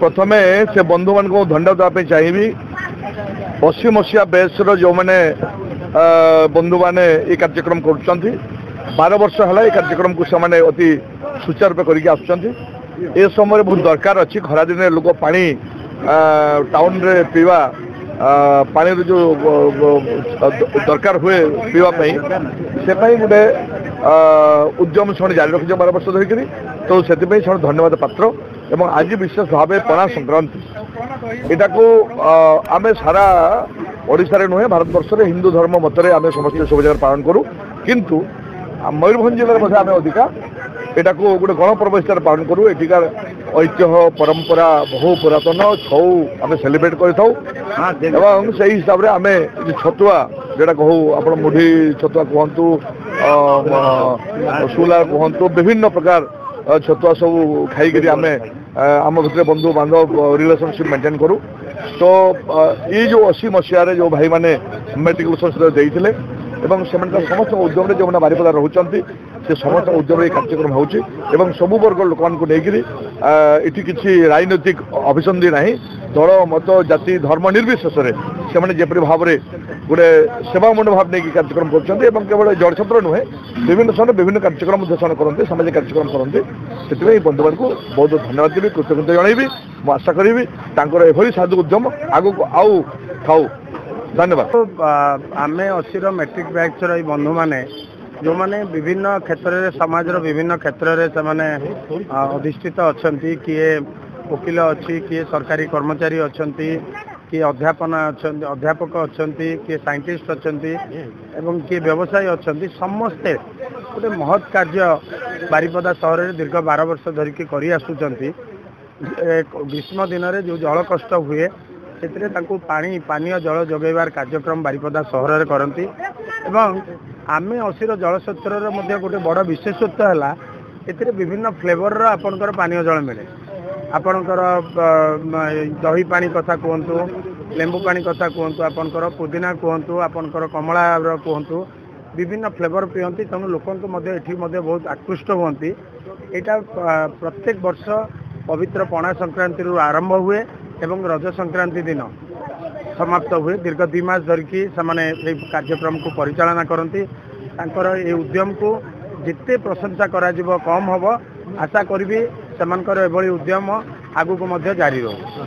प्रथमे से बंधु मान को धन्यवाद देवाई चाहिए 80 मसीहा बेसर जो मैंने बंधु मैंने ये कार्यक्रम कर 12 वर्ष है कार्यक्रम को से अति सुचारू रूप करके आसुँच समय बहुत दरकार अच्छी खरा दिन लोक पानी टाउन रे पीवा पानी जो दरकार हुए पीवाई से गोटे उद्यम से जारी रखी 12 वर्ष धरिक तो से धन्यवाद पात्र एवं आज विशेष भाव पणा संक्रांति यहाँ को आम सारा ओडिशा नुहे भारत वर्ष हिंदू धर्म मतरे आम समस्त सब जगह पालन करूँ किंतु मयूरभंज जिले आम अधिका यहाँ को गोटे गणपर्व हिसाब से पालन करूँ एठिकार ऐतिह्य परंपरा बहु पुरातन छौ आम सेलिब्रेट कर से हिसाब से आम छतुआ जोटा कहूँ आप मुढ़ी छतुआ कहतु सुला कहतु विभिन्न प्रकार छतुआ सब खाई आम आम भर बंधु बांधव रिलेशनशिप मेंटेन करूँ तो ये जो 80 मसीह जो भाई मैंने मेट्रिकुलेशन देते एवं समस्त उद्यम जो मैंने बारिपदा रोचे से समस्त उद्यम कार्यक्रम होची सबु वर्ग लोक ये किसी राजनैतिक अभिसंधि ना दल मत जाति धर्म निर्विशेष से जेपरी भाव में गोटे सेवा मनोभाव नहीं कार्यक्रम कर केवल जड़छत्र नुहे विभिन्न समय विभिन्न कार्यक्रम करते सामाजिक कार्यक्रम करते से बंधु मान को बहुत धन्यवाद देवी कृतज्ञता जनइबी मुझे आशा करी एभली साधु उद्यम आगक आउ थाऊ धन्यवाद। आम 80 मैट्रिक बैच बंधु मैंने जो मैंने विभिन्न क्षेत्र में समाज विभिन्न क्षेत्र में अधिष्ठित अच्छा किए वकिल अच्छी किए सरकारी कर्मचारी अच्छा किए अध्यापक अच्छा किए साइंटिस्ट अच्छा किए व्यवसायी अच्छा समस्ते गोटे महत् कार्य बारिपदा सहर में दीर्घ 12 वर्ष धरिक ग्रीष्म दिन में जो जल कष्ट हुए से पानी पानीय जल जोगाइबार कार्यक्रम बारिपदा सहर में करती एवं आम 80 जलस्रोतर गोटे बड़ विशेषत्व है ए विभिन्न फ्लेवर आपणकर पानीय जल मिले आपणकर दही पानी कथा कहतु लेंबू पानी कथा कहतु आपणकर पुदीना कहतु आपणकर कमला कहतु विभिन्न फ्लेवर पिंती तेणु लोक बहुत आकृष्ट होती यहाँ प्रत्येक वर्ष पवित्र पणा संक्रांति आरंभ हुए एवं रज संक्रांति दिन समाप्त हुए दीर्घ 2 मास धरिकी से कार्यक्रम को परिचालना करती ये उद्यम को जिते प्रशंसा करा कम हम आशा करी से उद्यम आगू को जारी रहो।